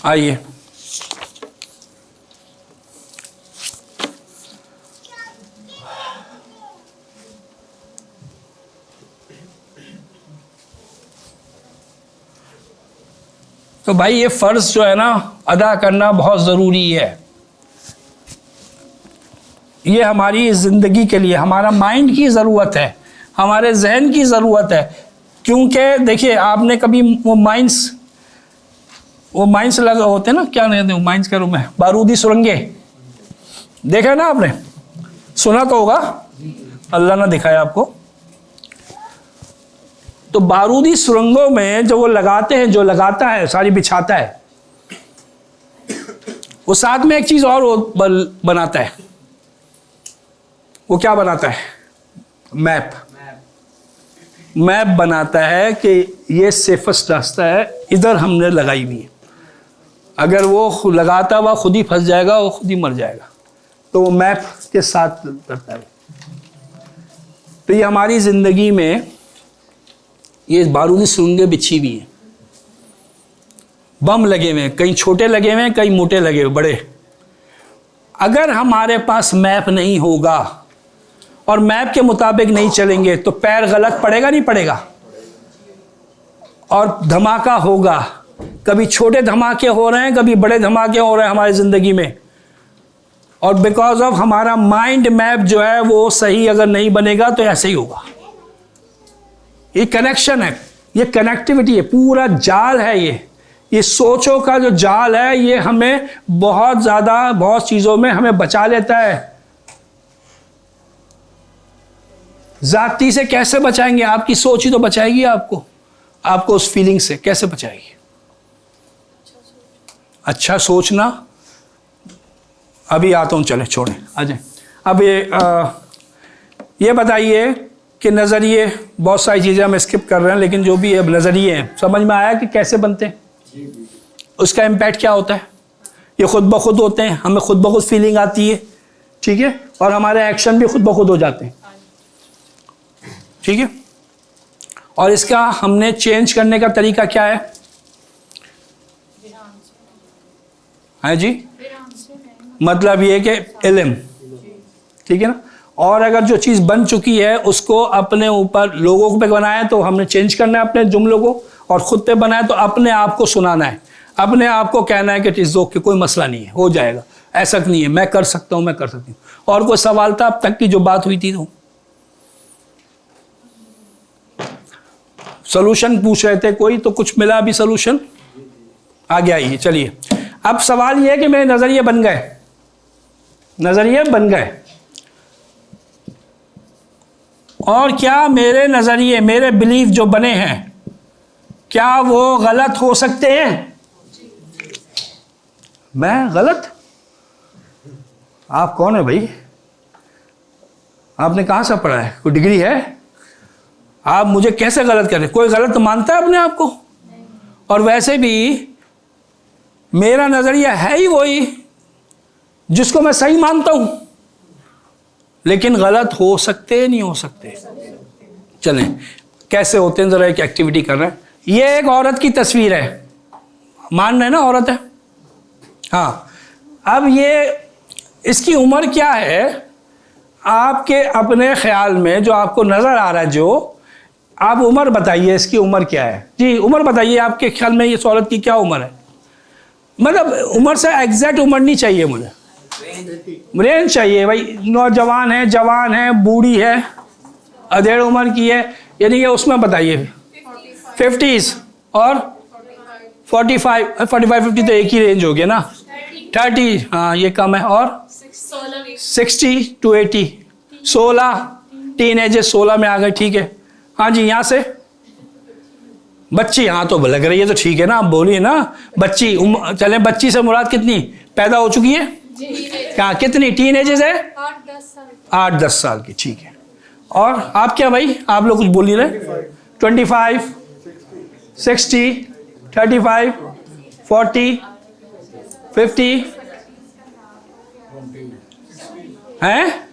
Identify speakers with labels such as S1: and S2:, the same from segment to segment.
S1: आइए, तो भाई ये फर्ज जो है ना अदा करना बहुत ज़रूरी है। ये हमारी ज़िंदगी के लिए, हमारा माइंड की ज़रूरत है, हमारे जहन की ज़रूरत है। क्योंकि देखिए, आपने कभी वो माइंस लगा होते हैं ना, क्या नहीं होते माइंस, कह रहा हूँ मैं, बारूदी सुरंगे देखा ना आपने, सुना तो होगा, अल्लाह ना दिखाया आपको। तो बारूदी सुरंगों में जो वो लगाते हैं, जो लगाता है सारी बिछाता है, वो साथ में एक चीज़ और बनाता है। वो क्या बनाता है? मैप बनाता है कि ये सेफेस्ट रास्ता है, इधर हमने लगाई हुई है। अगर वो लगाता हुआ खुद ही फंस जाएगा, वो खुद ही मर जाएगा। तो वो मैप के साथ करता है। तो ये हमारी ज़िंदगी में ये बारूदी सुरंगें बिछी हुई हैं, बम लगे हुए हैं, कहीं छोटे लगे हुए हैं, कहीं मोटे लगे हुए, बड़े। अगर हमारे पास मैप नहीं होगा और मैप के मुताबिक नहीं चलेंगे तो पैर गलत पड़ेगा, नहीं पड़ेगा? और धमाका होगा। कभी छोटे धमाके हो रहे हैं, कभी बड़े धमाके हो रहे हैं हमारी ज़िंदगी में। और बिकॉज ऑफ हमारा माइंड मैप जो है वो सही अगर नहीं बनेगा तो ऐसे ही होगा। ये कनेक्शन है, ये कनेक्टिविटी है, पूरा जाल है ये सोचों का जो जाल है, ये हमें बहुत ज़्यादा, बहुत चीज़ों में हमें बचा लेता है। जाती से कैसे बचाएंगे? आपकी सोच ही तो बचाएगी आपको उस फीलिंग से कैसे बचाएगी? अच्छा सोचना। अभी आता हूँ, चले छोड़ें, आ जाए। अब ये बताइए कि नज़रिए, बहुत सारी चीज़ें हम स्किप कर रहे हैं, लेकिन जो भी अब नज़रिए हैं, समझ में आया कि कैसे बनते हैं, उसका इम्पैक्ट क्या होता है? ये खुद ब खुद होते हैं, हमें खुद ब खुद फीलिंग आती है, ठीक है, और हमारे एक्शन भी खुद ब खुद हो जाते हैं, ठीक है। और इसका हमने चेंज करने का तरीका क्या है? है जी, मतलब ये कि इल्म, ठीक है ना। और अगर जो चीज़ बन चुकी है उसको अपने ऊपर, लोगों पे बनाए तो हमने चेंज करना है अपने जुमलों को, और ख़ुद पे बनाए तो अपने आप को सुनाना है, अपने आप को कहना है कि इट्स ओके, कोई मसला नहीं है, हो जाएगा, ऐसा नहीं है, मैं कर सकता हूँ, मैं कर सकती हूँ। और कोई सवाल था अब तक की जो बात हुई थी? तो सोल्यूशन पूछ रहे थे कोई, तो कुछ मिला अभी सोल्यूशन? आगे आइए, चलिए। अब सवाल ये है कि मेरे नज़रिए बन गए, नज़रिए बन गए, और क्या मेरे नज़रिए, मेरे बिलीफ जो बने हैं, क्या वो गलत हो सकते हैं? मैं गलत? आप कौन है भाई? आपने कहाँ से पढ़ा है? कोई डिग्री है? आप मुझे कैसे गलत करें? कोई गलत मानता है अपने आप को? और वैसे भी मेरा नज़रिया है ही वही जिसको मैं सही मानता हूं, लेकिन गलत हो सकते, नहीं हो सकते। चलें, कैसे होते हैं, जरा एक एक्टिविटी कर रहे हैं। ये एक औरत की तस्वीर है, मान रहे हैं ना, औरत है, हाँ। अब ये, इसकी उम्र क्या है आपके अपने ख्याल में, जो आपको नज़र आ रहा है, जो आप उम्र बताइए, इसकी उम्र क्या है? जी, उम्र बताइए, आपके ख्याल में इस औरत की क्या उम्र है? मतलब उम्र से एग्जैक्ट उम्र नहीं चाहिए मुझे, रेंज चाहिए भाई। नौजवान है, जवान है, बूढ़ी है, अधेड़ उम्र की है, यानी कि उसमें बताइए। 50s और 45, 50 तो एक ही रेंज हो गया ना। 30, हाँ ये कम है। और 60 to 80, 16, टीन एजेस 16 में आ गए, ठीक है। हाँ जी, यहाँ से बच्ची, हाँ तो लग रही है तो ठीक है ना, आप बोलिए ना बच्ची। चले, बच्ची से मुराद कितनी पैदा हो चुकी है? क्या, कितनी टीन एजेस है? 8-10 साल की, ठीक है। और आप क्या भाई, आप लोग कुछ बोल नहीं रहे? 25, 60, 35, 40, 50 हैं,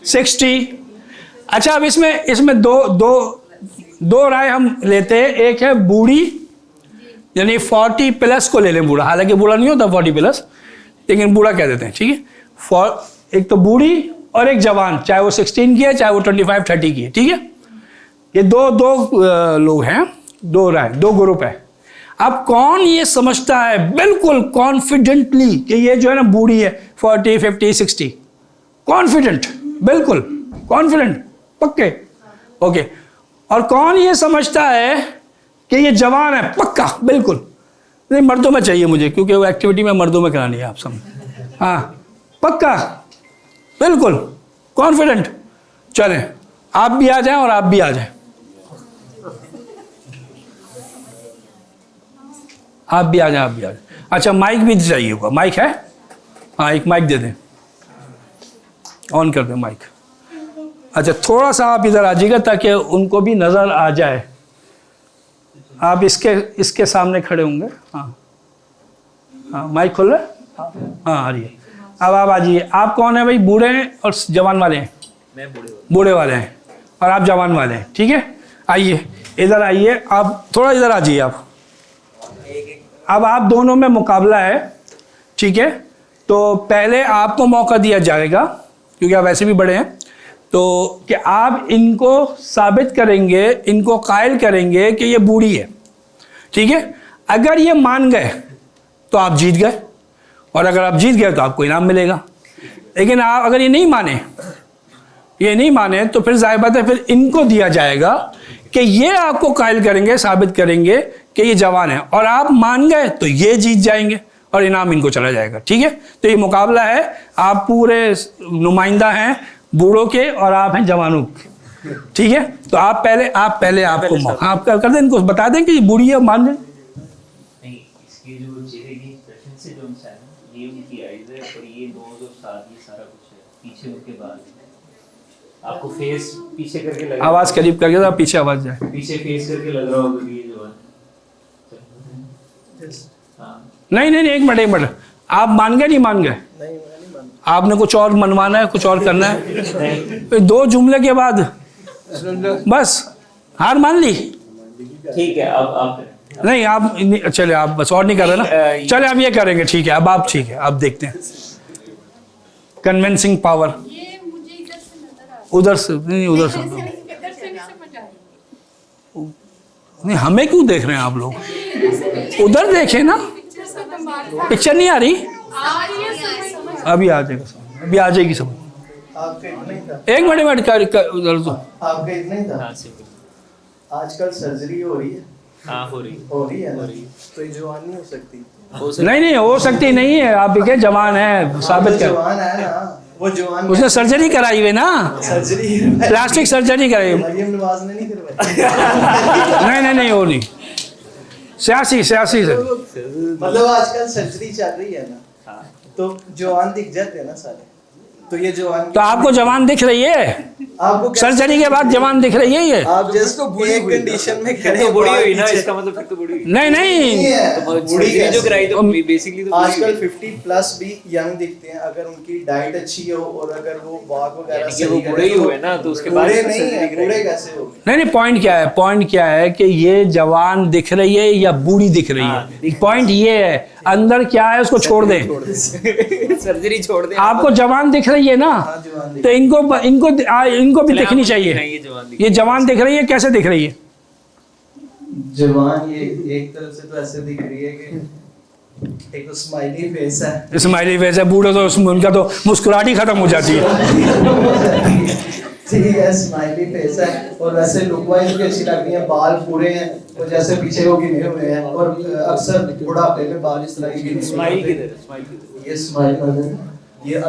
S1: 60। अच्छा, अब इसमें दो राय हम लेते हैं। एक है बूढ़ी, यानी 40 प्लस को ले लें बूढ़ा, हालांकि बूढ़ा नहीं होता 40 प्लस, लेकिन बूढ़ा कह देते हैं, ठीक है। एक तो बूढ़ी और एक जवान, चाहे वो 16 की है चाहे वो 25-30 की है, ठीक है। ये दो लोग हैं, दो ग्रुप है। अब कौन ये समझता है बिल्कुल कॉन्फिडेंटली कि ये जो है ना बूढ़ी है 40, 50, 60, कॉन्फिडेंट, बिल्कुल कॉन्फिडेंट, पक्के, ओके। और कौन ये समझता है कि ये जवान है पक्का, बिल्कुल नहीं, मर्दों में चाहिए मुझे, क्योंकि वो एक्टिविटी में मर्दों में करानी है, आप समझ, हाँ पक्का, बिल्कुल कॉन्फिडेंट। चलें, आप भी आ जाएं और आप भी आ जाएं, आप भी आ जाएं, आप भी आ जाएं। अच्छा, माइक भी चाहिए होगा, माइक है? हाँ, एक माइक दे दें, ऑन कर दें माइक। अच्छा, थोड़ा सा आप इधर आ जाइएगा ताकि उनको भी नज़र आ जाए। आप इसके सामने खड़े होंगे, हाँ हाँ, माइक खोल रहे, हाँ आ रही है। अब आप आ जाइए। आप कौन है भाई, बूढ़े हैं और जवान वाले हैं?
S2: मैं
S1: बूढ़े वाले हैं और आप जवान वाले हैं, ठीक है। आइए इधर आइए, आप थोड़ा इधर आ जाइए आप। अब आप दोनों में मुकाबला है, ठीक है। तो पहले आपको मौका दिया जाएगा क्योंकि आप वैसे भी बड़े हैं, तो कि आप इनको साबित करेंगे, इनको कायल करेंगे कि ये बूढ़ी है, ठीक है। अगर ये मान गए तो आप जीत गए, और अगर आप जीत गए तो आपको इनाम मिलेगा। लेकिन आप अगर ये नहीं माने तो फिर जाहिर बात है, फिर इनको दिया जाएगा कि ये आपको कायल करेंगे, साबित करेंगे कि ये जवान है, और आप मान गए तो ये जीत जाएंगे और इनाम इनको चला जाएगा, ठीक है। तो ये मुकाबला है, आप पूरे नुमाइंदा हैं बूढ़ों के और आप हैं जवानों के, ठीक है। तो आप पहले आपको मौका आप कर दें, इनको बता दें कि ये बूढ़ी है, मान लें।
S2: नहीं, इसके जो चेहरे की एक्सप्रेशन से जो इंसान है, ये उनकी आईज है, और ये नोज और साथ, ये सारा कुछ है, पीछे उनके बाल, आपको फेस पीछे करके लग,
S1: आवाज करीब करके तो पीछे आवाज जाए,
S2: पीछे फेस करके लग रहा होगा कि ये जो है। हाँ,
S1: नहीं, एक मिनट, आप मान गए, नहीं मान गए? आपने कुछ और मनवाना है, कुछ और करना है? तो 2 जुमले के बाद बस हार मान ली?
S2: ठीक है, अब आप
S1: नहीं, आप चले, आप बस और नहीं कर रहे ना, चले आप ये करेंगे, ठीक है। अब आप, ठीक है, आप देखते हैं कन्विंसिंग पावर। उधर से नहीं, उधर से नहीं, हमें क्यों देख रहे हैं आप लोग? उधर देखें ना, पिक्चर नहीं आ रही, अभी आ जाएगा समझ, अभी आ जाएगी समझ। एक मिनट उधर तो
S3: आपका इतना ही था। आजकल सर्जरी हो रही है।
S2: हाँ, हो रही
S3: है ना? तो ये जवान नहीं हो सकती।
S1: नहीं हो सकती नहीं है, आप के जवान है, साबित कर।
S3: जवान है ना, वो जवान,
S1: उसने सर्जरी कराई हुई ना,
S3: सर्जरी
S1: प्लास्टिक सर्जरी कराई।
S3: मरियम नवाज ने नहीं करवाई।
S1: नहीं हो नहीं, सियासी से
S3: मतलब आजकल सर्जरी चल रही है ना, तो जवान दिख जाते हैं ना सारे। तो ये जवान,
S1: तो आपको जवान दिख रही है?
S3: आपको
S1: सर्जरी के बाद जवान दिख रही है ये?
S3: आप जस्ट एक कंडीशन में खड़े
S2: तो
S3: हैं,
S2: बूढ़ी हुई ना, इसका मतलब फिर तो बूढ़ी हुई।
S1: नहीं
S3: तो बूढ़ी
S2: सर्जरी जो कराई तो बेसिकली तो
S3: आजकल 50 प्लस भी यंग दिखते हैं, अगर उनकी डाइट अच्छी हो और अगर वो वॉक वगैरह
S2: यानी कि वो बूढ़े ही हुए ना, तो उसके बाद
S3: बूढ़े नहीं है, बूढ़े कैसे हो?
S1: नहीं, पॉइंट क्या है कि ये जवान दिख रही है या बूढ़ी दिख रही है? पॉइंट ये है, अंदर क्या है उसको छोड़ दें,
S2: सर्जरी छोड़ दें।
S1: आपको जवान दिख रही है ना, तो इनको भी दिखनी चाहिए। ये जवान दिख रही है, कैसे दिख रही है?
S3: जवान ये एक तरफ से तो ऐसे दिख रही है कि एक तो स्माइली फेस है,
S1: स्माइली फेस है, बूढ़े तो उनका तो मुस्कुराहट ही खत्म हो जाती है।
S3: ठीक है, स्माइली फेस है, और वैसे लुक वाइज भी अच्छी लग रही है, बाल पूरे हैं और जैसे पीछे वो गिने हुए हैं, और अक्सर बुढ़ापे में बाल इस तरह की
S2: स्माइल किधर?
S3: ये स्माइल,
S2: ये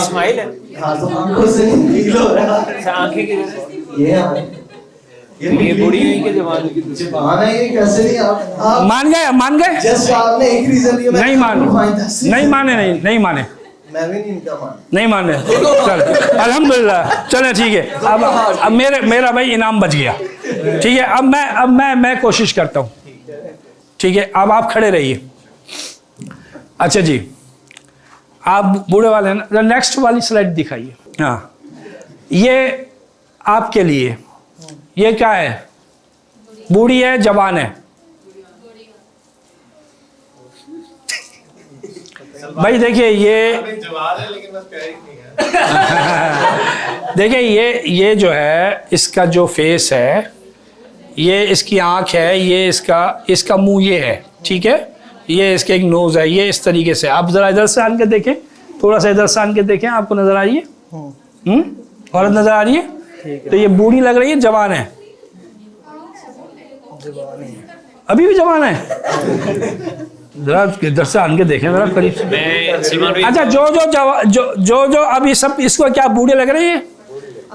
S2: स्माइल है।
S3: हाँ, तो आंखों से फील हो रहा है।
S2: आंखें किधर?
S3: ये
S2: बूढ़ी हुई के जवान की
S3: जवान है, ये कैसे नहीं? आप
S1: मान गए?
S3: जस्ट आपने एक रीजन दिया,
S1: नहीं माने,
S3: मैं भी नहीं इनका मान,
S1: नहीं माने। चल अल्हम्दुलिल्लाह, चले ठीक है। अब मेरा भाई इनाम बच गया, ठीक है। अब मैं कोशिश करता हूँ, ठीक है। अब आप खड़े रहिए। अच्छा जी, आप बूढ़े वाले ना, नेक्स्ट वाली स्लाइड दिखाइए। हाँ, ये आपके लिए, ये क्या है? बूढ़ी है, जवान है? भाई देखिए ये
S4: जवाब है लेकिन बस प्यारी नहीं है।
S1: देखिए ये जो है इसका जो फेस है, ये इसकी आंख है, ये इसका मुंह ये है, ठीक है, ये इसके एक नोज है, ये इस तरीके से। आप जरा इधर से आन के देखें, थोड़ा सा इधर से आन के देखें, आपको नजर आ रही है? औरत नजर आ रही है? तो ये बूढ़ी लग रही है, जवान है? अभी भी जवान है? जरा इधर से आन के देखें जरा करीब से। अच्छा, जो अभी सब इसको क्या बूढ़े लग रही है?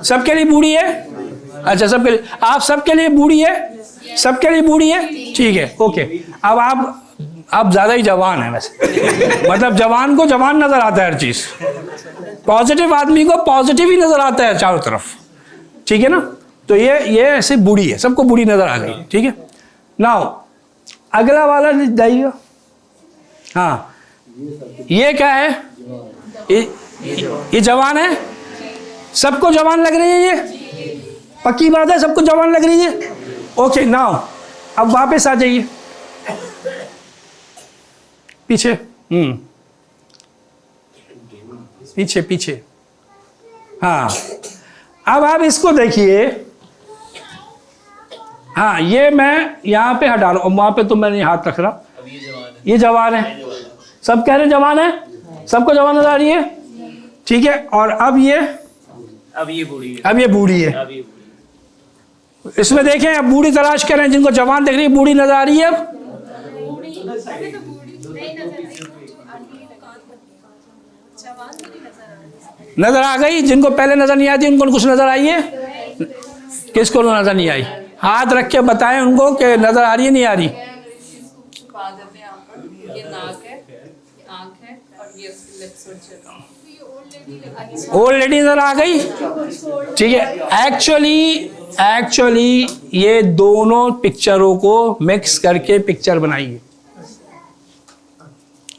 S1: सबके लिए बूढ़ी है? अच्छा, सबके लिए, आप सबके लिए बूढ़ी है? सबके लिए बूढ़ी है, ठीक है, ओके। अब आप ज्यादा ही जवान है वैसे, मतलब जवान को जवान नजर आता है हर चीज, पॉजिटिव आदमी को पॉजिटिव ही नजर आता है चारों तरफ, ठीक है ना? तो ये ऐसे बूढ़ी है, सबको बूढ़ी नजर आ गई, ठीक है। नाउ अगला वाला जाइएगा। हाँ, ये क्या है? ये जवान है? सबको जवान लग रही है? ये पक्की बात है, सबको जवान लग रही है? ओके, नाउ अब वापस आ जाइए पीछे। पीछे। हाँ, अब आप इसको देखिए। हाँ, ये मैं यहाँ पे हटा रहा हूँ, वहां पे तो मैं हाथ रख रहा। ये जवान है, सब कह रहे जवान है, सबको जवान नजर आ रही है, ठीक है। और अब ये बूढ़ी है। इसमें देखें, अब बूढ़ी तलाश करें, जिनको जवान देख रही है, बूढ़ी नजर आ रही है। अब नजर आ गई? जिनको पहले नजर नहीं आती उनको कुछ नजर आई है? किसको नजर नहीं आई? हाथ रख के बताएं उनको कि नजर आ रही है नहीं आ रही? ओल्ड लेडी नजर आ गई, ठीक है। एक्चुअली ये दोनों पिक्चरों को मिक्स करके पिक्चर बनाइए।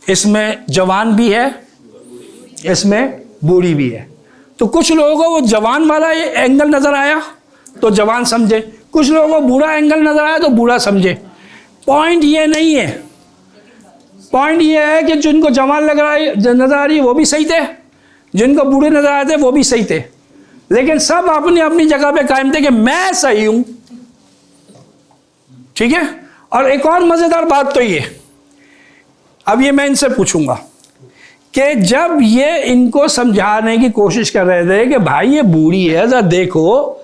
S1: इसमें जवान भी है, इसमें बूढ़ी भी है। तो कुछ लोगों को वो जवान वाला ये एंगल नजर आया तो जवान समझे, कुछ लोगों को बूढ़ा एंगल नजर आया तो बूढ़ा समझे। पॉइंट ये नहीं है, पॉइंट ये है कि जिनको जवान लग रहा है नजर आ रही है वो भी सही थे, जिनको बूढ़े नजर आए थे वो भी सही थे, लेकिन सब अपनी अपनी जगह पे कायम थे कि मैं सही हूं, ठीक है। और एक और मजेदार बात तो ये, अब ये मैं इनसे पूछूंगा कि जब ये इनको समझाने की कोशिश कर रहे थे कि भाई ये बूढ़ी है जरा देखो,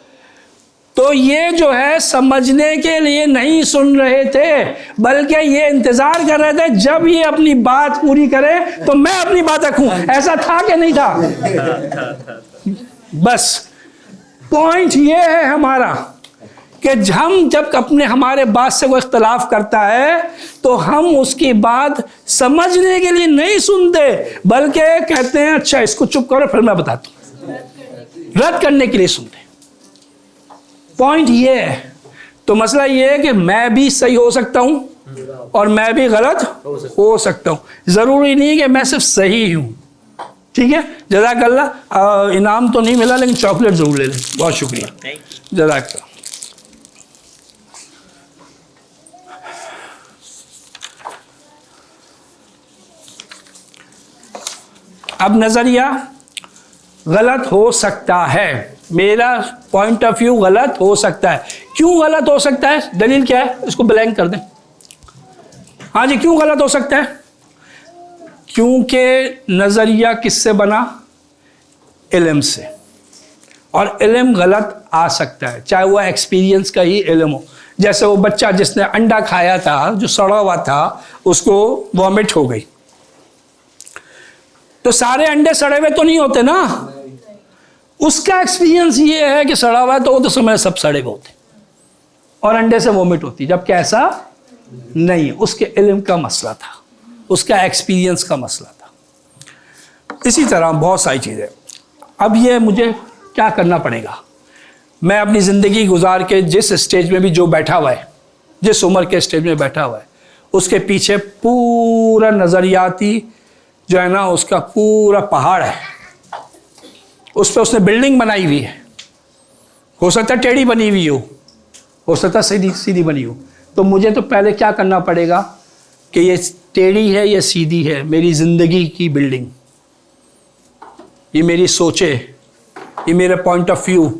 S1: तो ये जो है समझने के लिए नहीं सुन रहे थे, बल्कि ये इंतजार कर रहे थे जब ये अपनी बात पूरी करे तो मैं अपनी बात रखूं। ऐसा था कि नहीं था? बस पॉइंट ये है हमारा कि हम जब हमारे बात से कोई इख्तलाफ करता है तो हम उसकी बात समझने के लिए नहीं सुनते, बल्कि कहते हैं अच्छा इसको चुप करो फिर मैं बताता हूं, रद्द करने के लिए सुनते। पॉइंट ये है। तो मसला ये है कि मैं भी सही हो सकता हूं और मैं भी गलत हो सकता हूं, जरूरी नहीं कि मैं सिर्फ सही हूं, ठीक है। जज़ाकल्लाह, इनाम तो नहीं मिला लेकिन चॉकलेट जरूर ले लें। बहुत शुक्रिया, जज़ाकल्लाह। अब नजरिया गलत हो सकता है, मेरा पॉइंट ऑफ व्यू गलत हो सकता है। क्यों गलत हो सकता है? दलील क्या है? इसको ब्लैंक कर दें। हाँ जी, क्यों गलत हो सकता है? क्योंकि नजरिया किससे बना? इल्म से, और इल्म गलत आ सकता है, चाहे वह एक्सपीरियंस का ही इल्म हो। जैसे वो बच्चा जिसने अंडा खाया था जो सड़ा हुआ था, उसको वॉमिट हो गई, तो सारे अंडे सड़े हुए तो नहीं होते ना, उसका एक्सपीरियंस ये है कि सड़ा हुआ है तो वो तो समय सब सड़े हुए होते और अंडे से वॉमिट होती, जबकि ऐसा नहीं है। उसके इल्म का मसला था, उसका एक्सपीरियंस का मसला था। इसी तरह बहुत सारी चीज़ें। अब ये मुझे क्या करना पड़ेगा? मैं अपनी ज़िंदगी गुजार के जिस स्टेज में भी जो बैठा हुआ है, जिस उम्र के स्टेज में बैठा हुआ है, उसके पीछे पूरा नज़रियाती जो है ना, उसका पूरा पहाड़ है, उस पर उसने बिल्डिंग बनाई हुई है। हो सकता है टेढ़ी बनी हुई हो सकता है सीधी सीधी बनी हो। तो मुझे तो पहले क्या करना पड़ेगा कि ये टेढ़ी है या सीधी है, मेरी ज़िंदगी की बिल्डिंग, ये मेरी सोचे, ये मेरा पॉइंट ऑफ व्यू,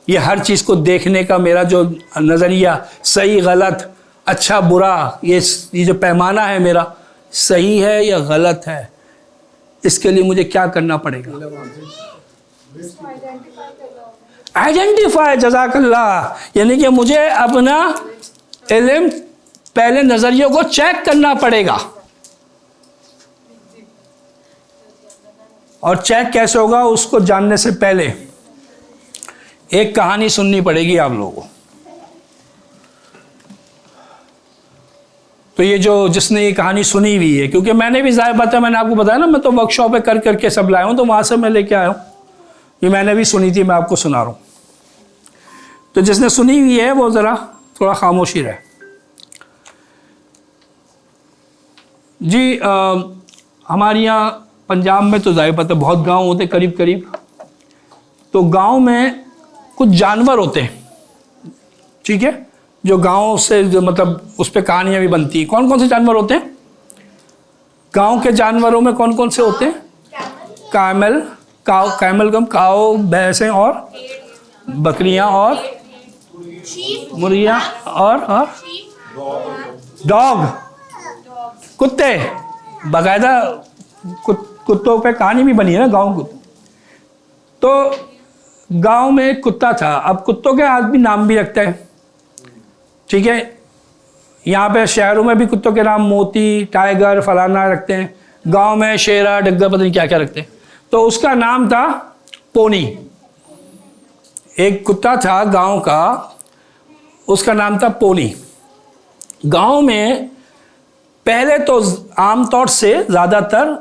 S1: ये हर चीज़ को देखने का मेरा जो नज़रिया, सही गलत अच्छा बुरा, ये जो पैमाना है मेरा, सही है या गलत है, इसके लिए मुझे क्या करना पड़ेगा? आइडेंटिफाई, जज़ाकल्लाह। यानी कि मुझे अपना इल्म पहले नज़रियों को चेक करना पड़ेगा। और चेक कैसे होगा? उसको जानने से पहले एक कहानी सुननी पड़ेगी आप लोगों को। तो ये जो जिसने ये कहानी सुनी हुई है, क्योंकि मैंने भी ज़ाहिर बात है, मैंने आपको बताया ना, मैं तो वर्कशॉप पे कर करके सब लाया हूँ, तो वहाँ से मैं लेके आया हूँ। ये मैंने भी सुनी थी, मैं आपको सुना रहा हूँ। तो जिसने सुनी हुई है वो ज़रा थोड़ा खामोशी रहे। जी हमारे यहाँ पंजाब में तो ज़ाहिर बात है बहुत गांव होते करीब करीब, तो गांव में कुछ जानवर होते हैं, ठीक है, जो गांव से जो मतलब उस पर कहानियाँ भी बनती हैं। कौन कौन से जानवर होते हैं गांव के? जानवरों में कौन कौन से होते हैं? कैमल, काव, कैमल कम, काव, भैंसें और बकरियां और मुर्गियां और डॉग, कुत्ते। बाकायदा कुत्तों पे कहानी भी बनी है ना गांव को। तो गांव में एक कुत्ता था। अब कुत्तों के आदमी नाम भी रखते हैं, ठीक है। यहाँ पे शहरों में भी कुत्तों के नाम मोती, टाइगर, फलाना रखते हैं। गांव में शेरा, डग्गा, पता नहीं क्या क्या रखते हैं। तो उसका नाम था पोनी। एक कुत्ता था गांव का, उसका नाम था पोनी। गांव में पहले तो आमतौर से ज़्यादातर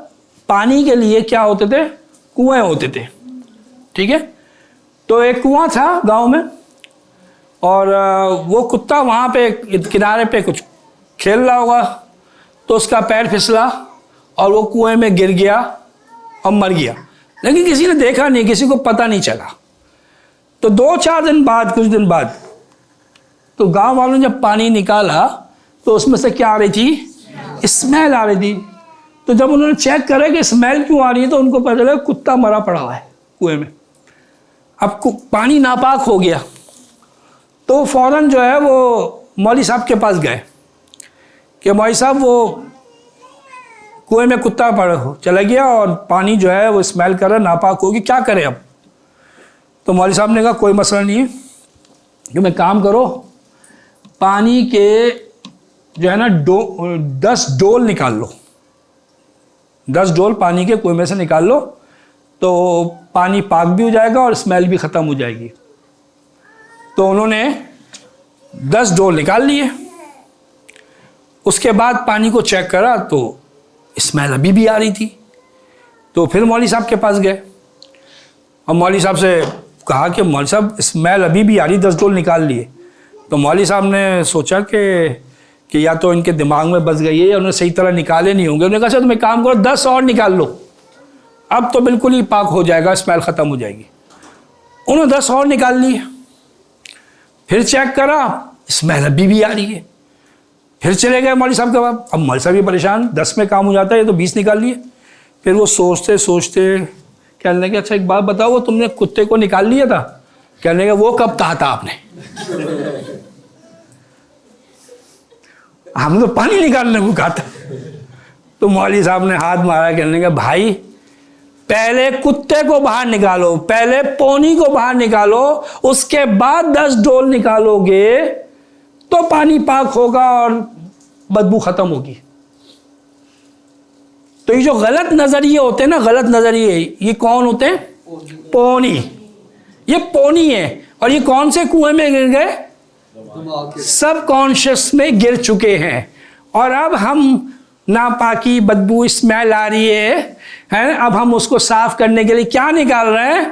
S1: पानी के लिए क्या होते थे? कुएं होते थे, ठीक है। तो एक कुआं था गांव में, और वो कुत्ता वहाँ पे किनारे पे कुछ खेल रहा होगा, तो उसका पैर फिसला और वो कुएं में गिर गया और मर गया। लेकिन किसी ने देखा नहीं, किसी को पता नहीं चला। तो 2-4 दिन बाद, कुछ दिन बाद, तो गांव वालों ने जब पानी निकाला तो उसमें से क्या आ रही थी? स्मेल आ रही थी। तो जब उन्होंने चेक करा कि स्मेल क्यों आ रही है, तो उनको पता चला कुत्ता मरा पड़ा हुआ है कुएं में। अब पानी नापाक हो गया, तो फ़ौरन जो है वो मौलवी साहब के पास गए कि मौलवी साहब वो कुएं में कुत्ता चला गया और पानी जो है वो स्मेल कर रहा है, नापाक होगी, क्या करें अब? तो मौलवी साहब ने कहा कोई मसला नहीं है, कि मैं काम करो, पानी के जो है ना 10 डोल निकाल लो, 10 डोल पानी के कुएं में से निकाल लो, तो पानी पाक भी हो जाएगा और स्मेल भी ख़त्म हो जाएगी। तो उन्होंने 10 डोल निकाल लिए। उसके बाद पानी को चेक करा तो स्मेल अभी भी आ रही थी। तो फिर मौलवी साहब के पास गए और मौलवी साहब से कहा कि मौलवी साहब स्मेल अभी भी आ रही, 10 डोल निकाल लिए। तो मौलवी साहब ने सोचा कि या तो इनके दिमाग में बस गई है या उन्होंने सही तरह निकाले नहीं होंगे। उन्होंने कहा सर तुम एक काम करो, 10 और निकाल लो, अब तो बिल्कुल ही पाक हो जाएगा, स्मेल ख़त्म हो जाएगी। उन्होंने 10 और निकाल लिए। फिर चेक करा, स्मेल अभी भी आ रही है। फिर चले गए मौलवी साहब के पास। अब मौलवी साहब भी परेशान, 10 में काम हो जाता है, ये तो 20 निकाल लिए। फिर वो सोचते सोचते कहने लगे अच्छा एक बात बताओ, वो तुमने कुत्ते को निकाल लिया था? कहने लगे वो कब कहा था आपने? हमने तो पानी निकालने को कहा था। तो मौलवी साहब ने हाथ मारा, कहने लगे भाई पहले कुत्ते को बाहर निकालो, पहले पोनी को बाहर निकालो, उसके बाद 10 डोल निकालोगे तो पानी पाक होगा और बदबू खत्म होगी। तो ये जो गलत नजरिए होते हैं ना, गलत नजरिए, ये कौन होते हैं? पोनी। ये पोनी है। और ये कौन से कुएं में गिर गए? सब कॉन्शियस में गिर चुके हैं। और अब हम नापाकी, बदबू, स्मेल आ रही है, अब हम उसको साफ करने के लिए क्या निकाल रहे हैं?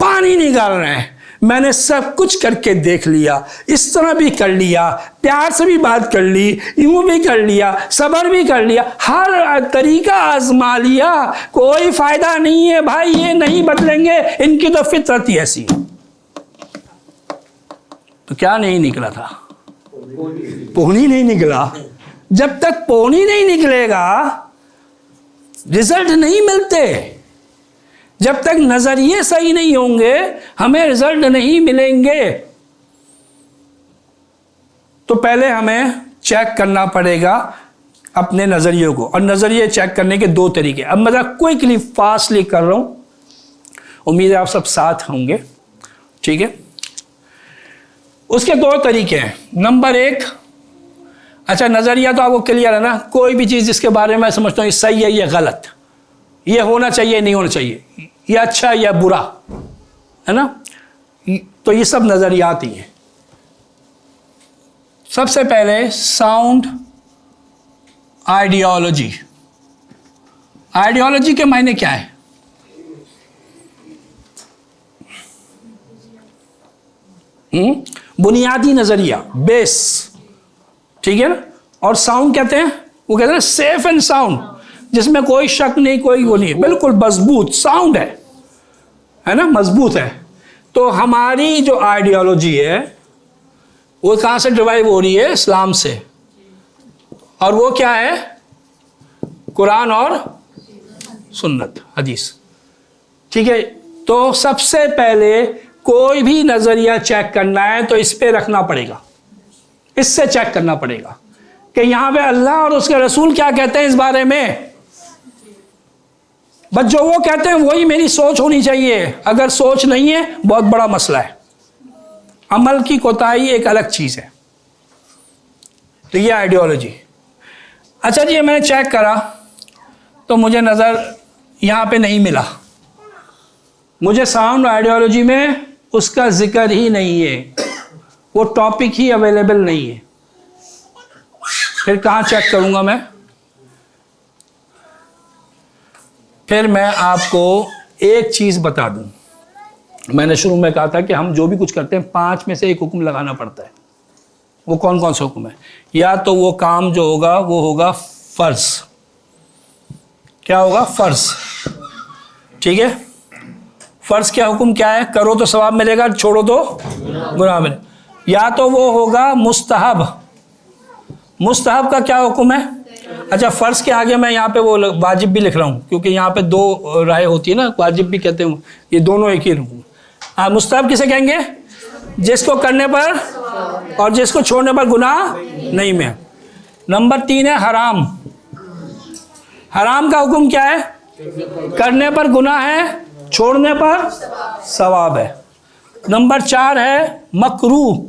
S1: पानी निकाल रहे हैं। मैंने सब कुछ करके देख लिया, इस तरह भी कर लिया, प्यार से भी बात कर ली, यूं भी कर लिया, सब्र भी कर लिया, हर तरीका आजमा लिया, कोई फायदा नहीं है भाई, ये नहीं बदलेंगे, इनकी तो फितरत ही ऐसी है। तो क्या नहीं निकला था? पोनी नहीं निकला, जब तक पौनी नहीं निकलेगा रिजल्ट नहीं मिलते। जब तक नजरिए सही नहीं होंगे हमें रिजल्ट नहीं मिलेंगे। तो पहले हमें चेक करना पड़ेगा अपने नजरियों को, और नजरिए चेक करने के 2 तरीके। अब मैं क्विकली फास्टली कर रहा हूं, उम्मीद है आप सब साथ होंगे, ठीक है। उसके 2 तरीके हैं। नंबर 1, अच्छा नजरिया तो आपको क्लियर है ना, कोई भी चीज जिसके बारे में समझता हूं ये सही है ये गलत, ये होना चाहिए नहीं होना चाहिए, ये अच्छा या बुरा, है ना, तो ये सब नजरियात ही हैं। सबसे पहले साउंड आइडियोलॉजी। आइडियोलॉजी के मायने क्या है? बुनियादी नजरिया, बेस, ठीक है ना। और साउंड कहते हैं, वो कहते हैं सेफ एंड साउंड, जिसमें कोई शक नहीं, कोई वो नहीं है, बिल्कुल मजबूत साउंड है ना, मजबूत है। तो हमारी जो आइडियोलॉजी है वो कहां से डिराइव हो रही है? इस्लाम से। और वो क्या है? कुरान और सुन्नत, हदीस, ठीक है। तो सबसे पहले कोई भी नजरिया चेक करना है तो इस पे रखना पड़ेगा, इससे चेक करना पड़ेगा कि यहां पे अल्लाह और उसके रसूल क्या कहते हैं इस बारे में। बस जो वो कहते हैं वही मेरी सोच होनी चाहिए। अगर सोच नहीं है बहुत बड़ा मसला है। अमल की कोताही एक अलग चीज है। तो ये आइडियोलॉजी। अच्छा जी, मैंने चेक करा तो मुझे नजर यहां पे नहीं मिला, मुझे साउंड आइडियोलॉजी में उसका जिक्र ही नहीं है, वो टॉपिक ही अवेलेबल नहीं है। फिर कहाँ चेक करूंगा मैं? फिर मैं आपको एक चीज बता दूं, मैंने शुरू में कहा था कि हम जो भी कुछ करते हैं 5 में से एक हुक्म लगाना पड़ता है। वो कौन कौन सा हुक्म है? या तो वो काम जो होगा वो होगा फर्ज। क्या होगा? फर्ज, ठीक है। फर्ज क्या हुक्म क्या है? करो तो सवाब मिलेगा, छोड़ो तो गुनाह मिलेगा। या तो वो होगा मुस्तहब। मुस्तहब का क्या हुक्म है? अच्छा, फर्ज के आगे मैं यहाँ पे वो वाजिब भी लिख रहा हूँ, क्योंकि यहाँ पे 2 राय होती है ना, वाजिब भी कहते हैं, ये दोनों एक ही हुक्म। मुस्तहब किसे कहेंगे? जिसको करने पर और जिसको छोड़ने पर गुनाह नहीं में। नंबर 3 है हराम। हराम का हुक्म क्या है? करने पर गुनाह है, छोड़ने पर सवाब है। नंबर 4 है मकरूह,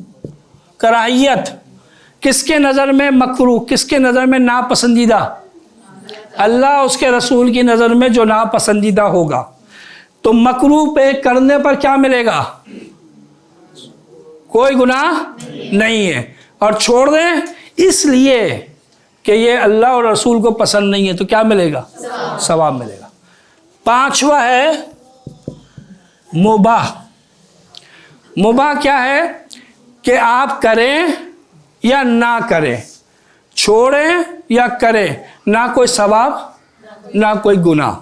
S1: कराहियत। किसके नज़र में मकरूह, किसके नज़र में नापसंदीदा? अल्लाह उसके रसूल की नज़र में जो नापसंदीदा होगा। तो मकरूह पे करने पर क्या मिलेगा? कोई गुनाह नहीं है। और छोड़ दें इसलिए कि ये अल्लाह और रसूल को पसंद नहीं है तो क्या मिलेगा? सवाब मिलेगा। 5वां है मुबाह। मुबाह क्या है? कि आप करें या ना करें, छोड़ें या करें, ना कोई सवाब ना कोई गुनाह।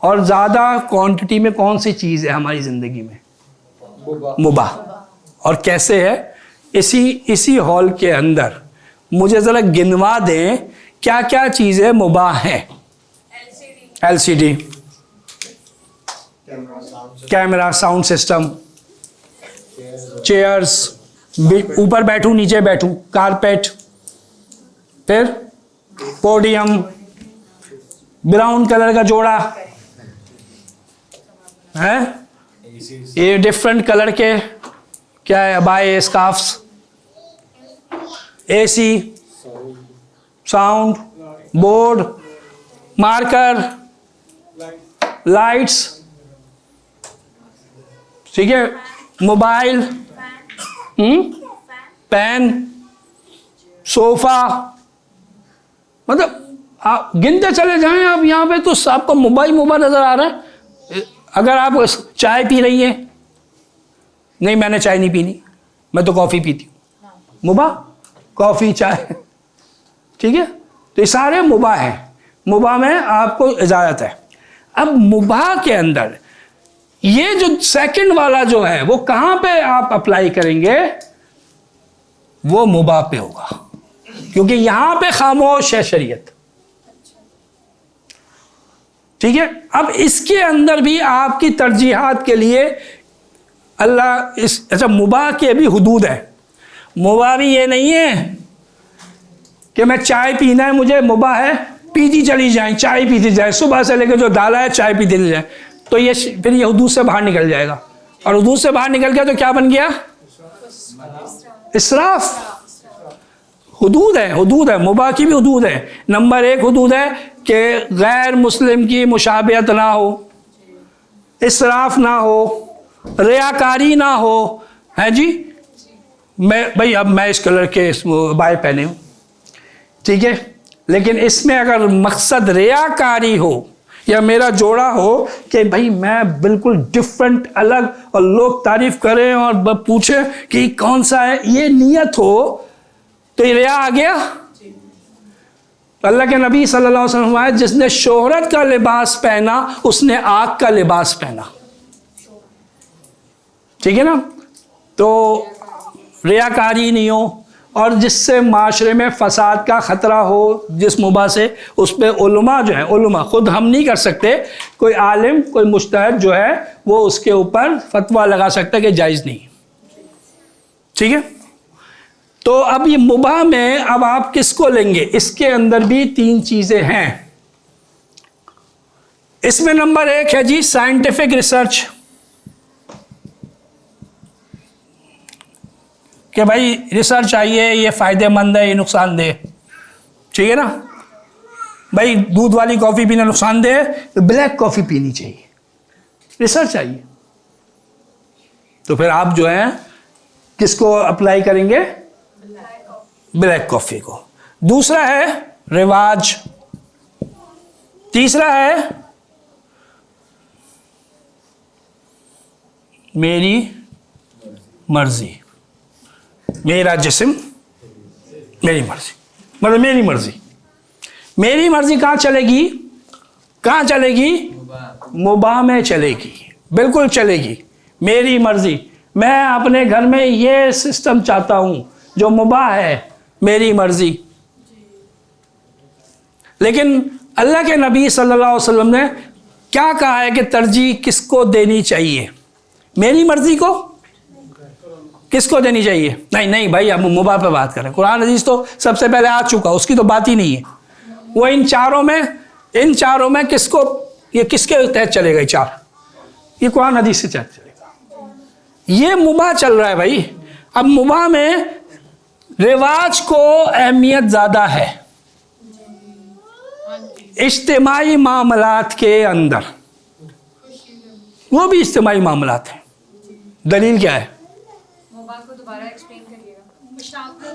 S1: और ज़्यादा क्वांटिटी में कौन सी चीज़ है हमारी ज़िंदगी में? मुबाह। और कैसे है? इसी हॉल के अंदर मुझे ज़रा गिनवा दें क्या क्या चीज़ें मुबाह हैं। LCD, camera, sound system, chairs, ऊपर बैठूं नीचे बैठूं, कारपेट, फिर पोडियम, ब्राउन कलर का जोड़ा है, ये डिफरेंट कलर के क्या है, अबाए, scarfs, AC, sound, board, marker, lights, ठीक है, मोबाइल, पेन, सोफा, मतलब आप गिनते चले जाएं आप यहाँ पे तो आपको मोबाइल नजर आ रहा है। अगर आप चाय पी रही हैं, नहीं मैंने चाय नहीं पीनी, मैं तो कॉफ़ी पीती हूँ, मुबाह, कॉफ़ी चाय, ठीक है। तो ये सारे मुबाह हैं। मुबाह में आपको इजाज़त है। अब मुबाह के अंदर ये जो सेकंड वाला जो है वो कहाँ पे आप अप्लाई करेंगे? वो मुबाह पे होगा। क्योंकि यहां पे खामोश है शरीयत। ठीक है, अब इसके अंदर भी आपकी तरजीहात के लिए अल्लाह इस अच्छा मुबाह के भी हुदूद है। मुबाह भी ये नहीं है कि मैं चाय पीना है मुझे, मुबाह है पीती चली जाए, चाय पीती जाए, सुबह से लेकर जो डाला है चाय पीती चली जाए, तो ये फिर ये हुदूद से बाहर निकल जाएगा। और हुदूद से बाहर निकल गया तो क्या बन गया? इसराफ। हुदूद है, मुबाह की भी हुदूद है। नंबर 1 हुदूद है कि गैर मुस्लिम की मुशाबहत ना हो, इसराफ ना हो, रियाकारी ना हो। है जी, मैं भाई अब मैं इस कलर के बाय पहने हूँ, ठीक है, लेकिन इसमें अगर मकसद रियाकारी हो या मेरा जोड़ा हो कि भाई मैं बिल्कुल डिफरेंट, अलग, और लोग तारीफ करें और पूछे कि कौन सा है, ये नियत हो तो ये रिया आ गया। अल्लाह के नबी सल्लल्लाहु अलैहि वसल्लम फरमाया, जिसने शोहरत का लिबास पहना उसने आग का लिबास पहना। ठीक है ना, तो रियाकारी नहीं हो और जिससे माशरे में फसाद का ख़तरा हो जिस मुबाह से, उस पर उलमा जो है, उलमा खुद हम नहीं कर सकते, कोई आलिम कोई मुज्तहिद जो है वो उसके ऊपर फतवा लगा सकता है कि जायज़ नहीं। ठीक है, तो अब ये मुबाह में अब आप किसको लेंगे? इसके अंदर भी 3 चीज़ें हैं। इसमें नंबर 1 है जी साइंटिफिक रिसर्च, कि भाई रिसर्च चाहिए, ये फ़ायदेमंद है, ये नुकसानदेह। ठीक है ना, भाई दूध वाली कॉफ़ी पीना नुकसानदेह है तो ब्लैक कॉफ़ी पीनी चाहिए, रिसर्च चाहिए। तो फिर आप जो है किसको अप्लाई करेंगे? ब्लैक कॉफ़ी को। दूसरा है रिवाज, तीसरा है मेरी मर्जी, मेरा जिस्म मेरी मर्जी, मतलब मेरी मर्जी। मेरी मर्जी कहाँ चलेगी? कहाँ चलेगी? मुबाह में चलेगी, बिल्कुल चलेगी। मेरी मर्जी, मैं अपने घर में ये सिस्टम चाहता हूँ जो मुबाह है, मेरी मर्जी। लेकिन अल्लाह के नबी सल्लल्लाहु अलैहि वसल्लम ने क्या कहा है कि तरजीह किसको देनी चाहिए? मेरी मर्जी को किसको देनी चाहिए? नहीं भाई, अब मुबाह पे बात करें। कुरान हदीस तो सबसे पहले आ चुका, उसकी तो बात ही नहीं है। वो इन चारों में किसको, ये किसके तहत चलेगा? 4 ये कुरान हदीस से चलेगा। ये मुबाह चल रहा है भाई। अब मुबाह में रिवाज को अहमियत ज़्यादा है इज्तिमाई मामलात के अंदर, वो भी इज्तिमाई मामलात हैं। दलील क्या है?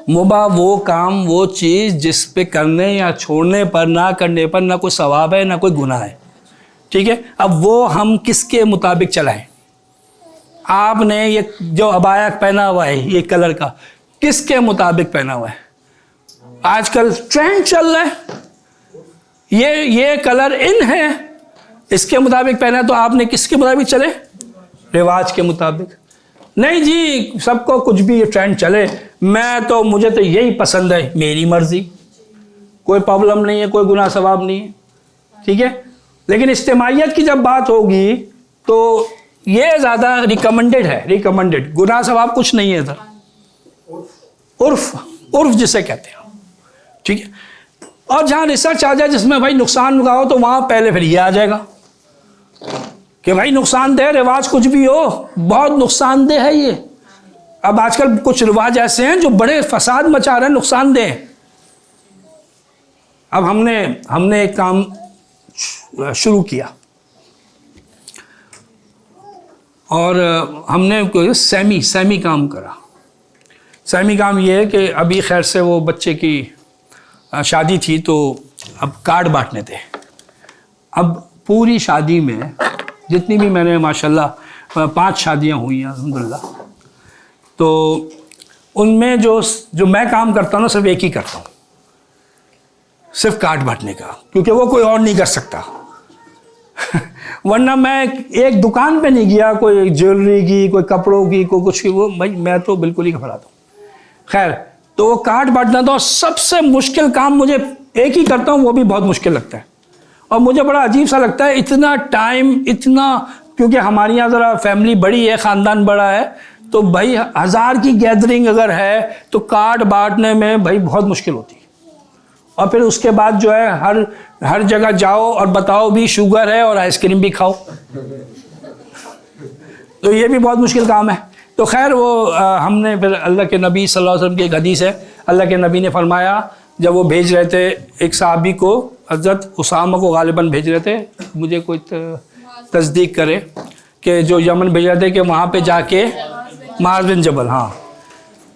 S1: मुबाह वो काम, वो चीज़ जिस पे करने या छोड़ने पर, ना करने पर ना कोई सवाब है ना कोई गुनाह है। ठीक है, अब वो हम किसके मुताबिक चलाएं? आपने ये जो अबाया पहना हुआ है, ये कलर का, किसके मुताबिक पहना हुआ है? आजकल ट्रेंड चल रहा है, ये कलर इन है, इसके मुताबिक पहना है, तो आपने किसके मुताबिक चले? रिवाज के मुताबिक। नहीं जी, सबको कुछ भी ये ट्रेंड चले, मुझे तो यही पसंद है, मेरी मर्जी, कोई प्रॉब्लम नहीं है, कोई गुनाह सवाब नहीं है। ठीक है, लेकिन इज्तिमाइयत की जब बात होगी तो ये ज़्यादा रिकमेंडेड है, रिकमेंडेड। गुनाह सवाब कुछ नहीं है सर, उर्फ जिसे कहते हैं। ठीक है, और जहाँ रिसर्च आ जाए जिसमें भाई नुकसान का हो, तो वहाँ पहले फिर ये आ जाएगा कि भाई नुकसानदेह रिवाज कुछ भी हो, बहुत नुकसानदेह है ये। अब आजकल कुछ रिवाज ऐसे हैं जो बड़े फसाद मचा रहे हैं, नुकसानदेह। अब हमने एक काम शुरू किया और हमने सेमी काम करा। सेमी काम ये है कि अभी खैर से वो बच्चे की शादी थी, तो अब कार्ड बांटने थे। अब पूरी शादी में जितनी भी मैंने माशाल्लाह 5 शादियां हुई हैं अल्हम्दुलिल्लाह, तो उनमें जो मैं काम करता हूँ ना, सिर्फ एक ही करता हूँ, सिर्फ कार्ड बांटने का, क्योंकि वो कोई और नहीं कर सकता। वरना मैं एक दुकान पे नहीं गया, कोई ज्वेलरी की, कोई कपड़ों की, कोई कुछ की, वो भाई मैं तो बिल्कुल ही घबराता हूँ। खैर, तो वो कार्ड बांटना था, और सबसे मुश्किल काम मुझे एक ही करता हूँ, वो भी बहुत मुश्किल लगता है और मुझे बड़ा अजीब सा लगता है। इतना टाइम, इतना, क्योंकि हमारे यहाँ ज़रा फैमिली बड़ी है, ख़ानदान बड़ा है, तो भाई 1000 की गैदरिंग अगर है तो कार्ड बांटने में भाई बहुत मुश्किल होती है। और फिर उसके बाद जो है हर जगह जाओ और बताओ भी शुगर है और आइसक्रीम भी खाओ, तो ये भी बहुत मुश्किल काम है। तो खैर वो हमने फिर अल्लाह के नबी सल्लल्लाहु अलैहि वसल्लम की एक हदीस है, अल्लाह के नबी ने फरमाया, जब वो भेज रहे थे एक सहाबी को, हज़रत उसामा को गालिबन भेज रहे थे, मुझे कोई तस्दीक करे कि जो यमन भेज रहे थे कि वहाँ पे जाके माज़ बिन जबल, हाँ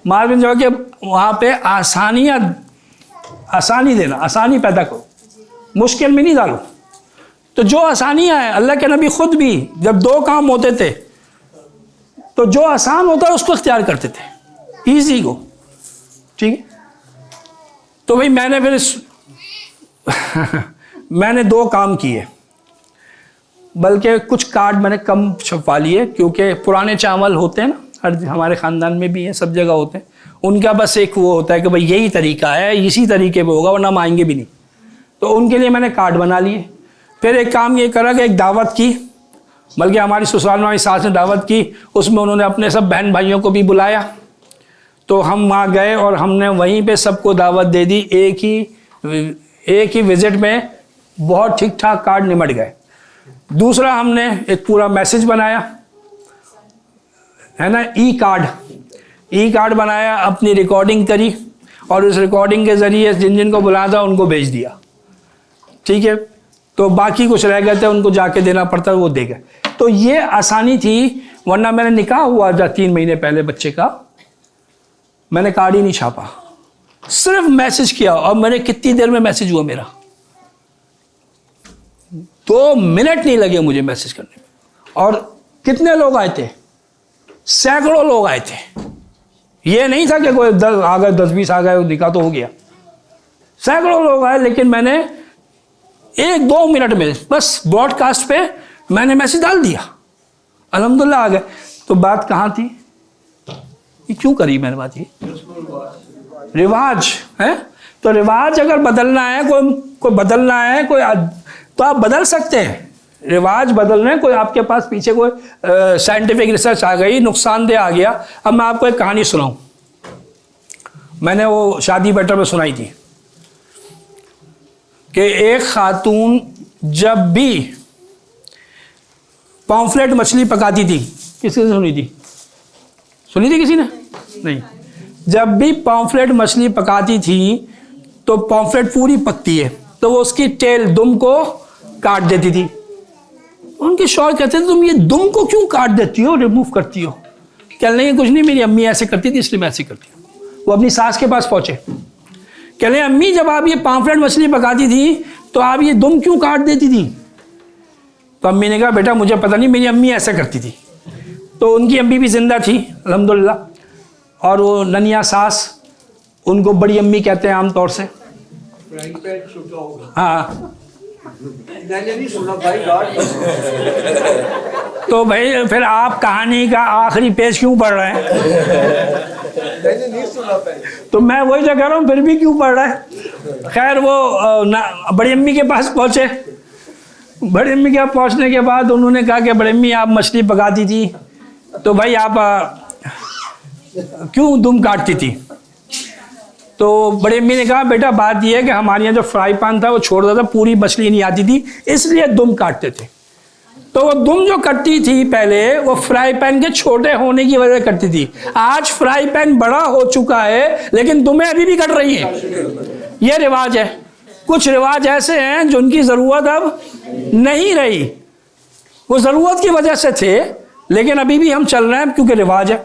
S1: माज़ बिन जबल के वहाँ पे आसानी देना, आसानी पैदा करो, मुश्किल में नहीं डालो। तो जो आसानियाँ हैं, अल्लाह के नबी खुद भी जब 2 काम होते थे तो जो आसान होता है उसको इख्तियार करते थे, ईजी को, ठीक है। तो भाई मैंने फिर मैंने 2 काम किए, बल्कि कुछ कार्ड मैंने कम छपवा लिए, क्योंकि पुराने चावल होते हैं ना, हमारे ख़ानदान में भी हैं, सब जगह होते हैं, उनका बस एक वो होता है कि भाई यही तरीका है, इसी तरीके पे होगा, वरना हम आएंगे भी नहीं। तो उनके लिए मैंने कार्ड बना लिए। फिर एक काम ये करा कि एक दावत की, बल्कि हमारी ससुराल में हमारी सास ने दावत की, उसमें उन्होंने अपने सब बहन भाइयों को भी बुलाया, तो हम वहाँ गए और हमने वहीं पे सबको दावत दे दी। एक ही विज़िट में बहुत ठीक ठाक कार्ड निमट गए। दूसरा, हमने एक पूरा मैसेज बनाया, है ना, ई कार्ड बनाया, अपनी रिकॉर्डिंग करी और उस रिकॉर्डिंग के ज़रिए जिन जिन को बुलाया था उनको भेज दिया, ठीक है। तो बाकी कुछ रह गए थे, उनको जाके देना पड़ता, वो दे गए। तो ये आसानी थी, वरना मैंने निकाह हुआ था 3 महीने पहले बच्चे का, मैंने कार्ड ही नहीं छापा, सिर्फ मैसेज किया। और मैंने कितनी देर में मैसेज हुआ मेरा, 2 मिनट नहीं लगे मुझे मैसेज करने में। और कितने लोग आए थे, सैकड़ों लोग आए थे। ये नहीं था कि कोई 10 आ गए, 10-20 आ गए, निकाह तो हो गया, सैकड़ों लोग आए। लेकिन मैंने 1-2 मिनट में बस ब्रॉडकास्ट पे मैंने मैसेज डाल दिया, अल्हम्दुलिल्लाह आ गए। तो बात कहाँ थी, ये क्यों करी मैंने बात, ये रिवाज है। तो रिवाज अगर बदलना है, कोई बदलना है, कोई तो आप बदल सकते हैं, रिवाज बदल रहे हैं। कोई आपके पास पीछे कोई साइंटिफिक रिसर्च आ गई, नुकसानदेह आ गया। अब मैं आपको एक कहानी सुनाऊं, मैंने वो शादी बेटर में सुनाई थी कि एक खातून जब भी पॉम्फ्रेट मछली पकाती थी, किसी ने सुनी थी? सुनी थी किसी ने? नहीं। जब भी पॉम्फ्रेट मछली पकाती थी तो पॉम्फ्रेट पूरी पकती है, तो वो उसकी टेल, दुम को काट देती थी। उनके शौहर कहते थे, तुम ये दुम को क्यों काट देती हो, रिमूव करती हो? कह रहे कुछ नहीं, मेरी अम्मी ऐसे करती थी इसलिए मैं ऐसे करती हूँ। वो अपनी सास के पास पहुँचे, कह रहे अम्मी जब आप ये पॉम्फ्रेट मछली पकाती थी तो आप ये दुम क्यों काट देती थी? तो अम्मी ने कहा, बेटा मुझे पता नहीं, मेरी अम्मी ऐसा करती थी। तो उनकी अम्मी भी ज़िंदा थी अल्हम्दुलिल्लाह, और वो ननिया सास, उनको बड़ी अम्मी कहते हैं आमतौर से। हाँ,
S4: मैंने नहीं सुना भाई गार्ड।
S1: तो भाई फिर आप कहानी का आखिरी पेज क्यों पढ़ रहे हैं?
S4: मैंने नहीं सुना पहले।
S1: तो मैं वही जो कह रहा हूँ, फिर भी क्यों पढ़ रहा है? खैर वो बड़ी अम्मी के पास पहुँचे। बड़ी अम्मी के पास पहुँचने के बाद उन्होंने कहा कि बड़ी अम्मी आप मछली पकाती थी, तो भाई आप क्यों दुम काटती थी? तो बड़ी अम्मी ने कहा, बेटा बात यह है कि हमारे यहाँ जो फ्राई पैन था वो छोड़ था, पूरी मछली नहीं आती थी, इसलिए दुम काटते थे। तो वो दुम जो कटती थी पहले, वो फ्राई पैन के छोटे होने की वजह से कटती थी। आज फ्राई पैन बड़ा हो चुका है लेकिन दुमें अभी भी कट रही हैं। ये रिवाज है। कुछ रिवाज ऐसे हैं जो उनकी ज़रूरत अब नहीं रही, वो ज़रूरत की वजह से थे, लेकिन अभी भी हम चल रहे हैं क्योंकि रिवाज है,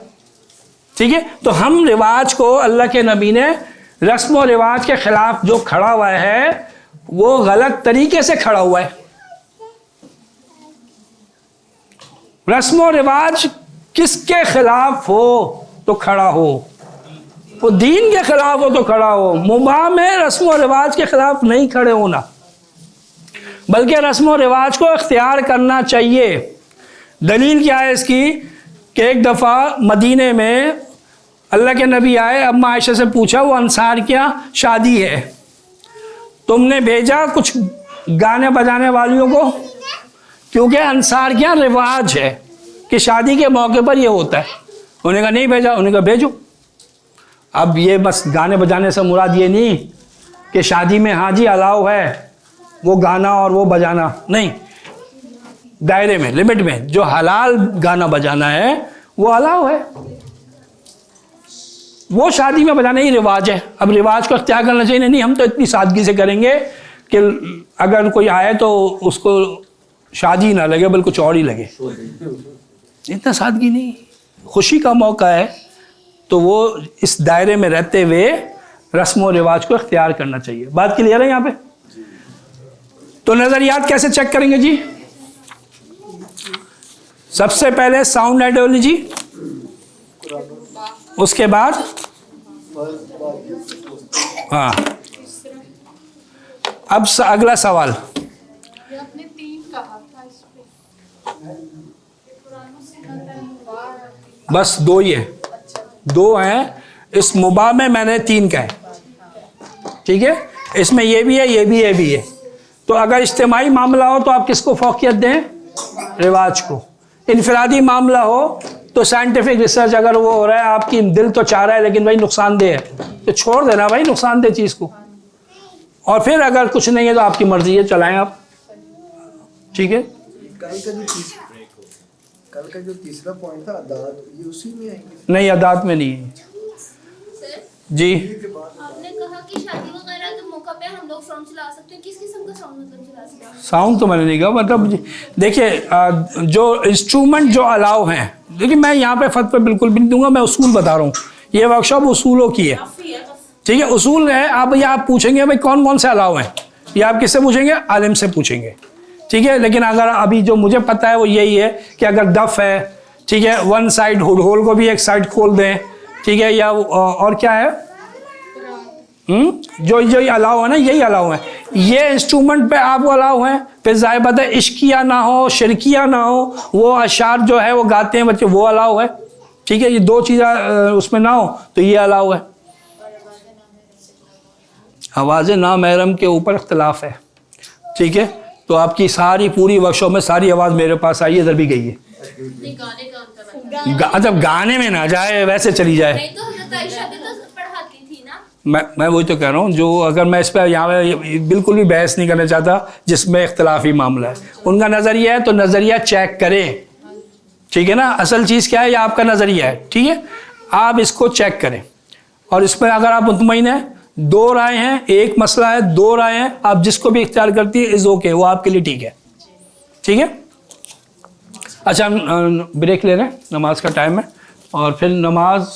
S1: ठीक है। तो हम रिवाज को, अल्लाह के नबी ने रस्म और रिवाज के खिलाफ जो खड़ा हुआ है वो गलत तरीके से खड़ा हुआ है। रस्म और रिवाज किसके खिलाफ हो तो खड़ा हो, वो दीन के खिलाफ हो तो खड़ा हो। मुबाह में रस्म और रिवाज के खिलाफ नहीं खड़े होना, बल्कि रस्म और रिवाज को इख्तियार करना चाहिए। दलील क्या है इसकी कि एक दफ़ा मदीने में अल्लाह के नबी आए, अम्मा आयशा से पूछा वो अंसार क्या शादी है, तुमने भेजा कुछ गाने बजाने वालियों को, क्योंकि अंसार क्या रिवाज है कि शादी के मौके पर ये होता है। उन्होंने कहा नहीं भेजा, उन्होंने कहा भेजो। अब ये बस गाने बजाने से मुराद ये नहीं कि शादी में हाँ जी अलाउ है वो गाना और वो बजाना, नहीं, दायरे में, लिमिट में जो हलाल गाना बजाना है वो अलाउ है, वो शादी में बजाना ही रिवाज है। अब रिवाज को क्या करना चाहिए, नहीं हम तो इतनी सादगी से करेंगे कि अगर कोई आए तो उसको शादी ना लगे बल्कि कुछ और ही लगे, इतना सादगी नहीं। खुशी का मौका है तो वो इस दायरे में रहते हुए रस्म व रिवाज को इख्तियार करना चाहिए। बात क्लियर है यहाँ पे? तो नजरियात कैसे चेक करेंगे जी? सबसे पहले साउंड आइडियोलॉजी, उसके बाद हाँ, अब अगला सवाल,
S5: आपने 3 कहा था इस पे,
S1: बस 2 ही है, 2 हैं इस मुबा में, मैंने 3 कहे, ठीक है। इसमें ये भी है, ये भी, ये भी है। तो अगर इज्तिमाई मामला हो तो आप किसको फौकियत दें? रिवाज को। इनफरादी मामला हो तो साइंटिफिक रिसर्च अगर वो हो रहा है, आपकी दिल तो चाह रहा है लेकिन भाई नुकसानदेह है, तो छोड़ देना भाई नुकसानदेह चीज़ को, और फिर अगर कुछ नहीं है तो आपकी मर्जी है, चलाएं आप, ठीक है।
S3: कल का जो तीसरा पॉइंट था अदात, ये उसी में आएंगे?
S1: नहीं, अदात में नहीं है जी।
S6: आपने कहा कि शादी वगैरह के मौका पे हम लोग साउंड चला सकते हैं, किस किस्म का साउंड मतलब चला सकते हैं?
S1: साउंड तो मैंने नहीं कहा, मतलब देखिए जो इंस्ट्रूमेंट जो अलाउ हैं, देखिए मैं यहाँ पे फतवा बिल्कुल भी नहीं दूंगा, मैं उसूल बता रहा हूँ, ये वर्कशॉप उसूलों की है, ठीक है। उसूल है, आप पूछेंगे भाई कौन कौन से अलाउ हैं, ये आप किससे पूछेंगे? आलिम से पूछेंगे, ठीक है। लेकिन अगर अभी जो मुझे पता है वो यही है कि अगर दफ है, ठीक है, वन साइड हुड होल को भी एक साइड खोल दें, ठीक है, या और क्या है, जो अलाउ है ना, यही अलाउ है, ये इंस्ट्रूमेंट पे आपको अलाउ है। फिर जाहिर बात है इश्किया ना हो, शिरकिया ना हो, वो अशार जो है वो गाते हैं बच्चे, वो अलाउ है, ठीक है। ये 2 चीज़ें उसमें ना हो तो ये अलाउ है। आवाज़ ना महरम के ऊपर इख्तलाफ है, ठीक है। तो आपकी सारी पूरी वर्कशॉप में सारी आवाज़ मेरे पास आई है, इधर भी गई है। मतलब गाने में ना जाए, वैसे चली जाए।
S6: नहीं तो हज़रत आयशा भी तो पढ़ाती थी ना।
S1: मैं वही तो कह रहा हूँ, जो अगर मैं इस पर यहाँ पे बिल्कुल भी बहस नहीं करना चाहता जिसमें इख्तलाफी मामला है, उनका नज़रिया है तो नज़रिया चेक करें, ठीक है ना। असल चीज़ क्या है, ये आपका नज़रिया है, ठीक है, आप इसको चेक करें, और इसमें अगर आप मुतमईन हैं, 2 राय हैं, एक मसला है, 2 राय हैं, आप जिसको भी इख्तियार करती है इज़ ओके, वो आपके लिए ठीक है, ठीक है। अच्छा, हम ब्रेक ले रहे हैं, नमाज का टाइम है, और फिर नमाज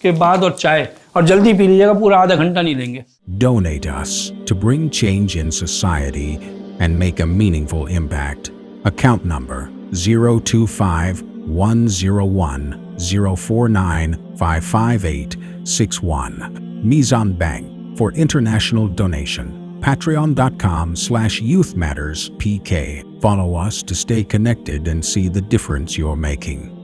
S1: के बाद और चाय, और जल्दी पी लीजिएगा, पूरा आधा घंटा नहीं लेंगे।
S7: Donate us to bring change in society and make a meaningful impact. Account number 025101104955861. Mizan Bank for international donation. Patreon.com/YouthMattersPK. Follow us to stay connected and see the difference you're making.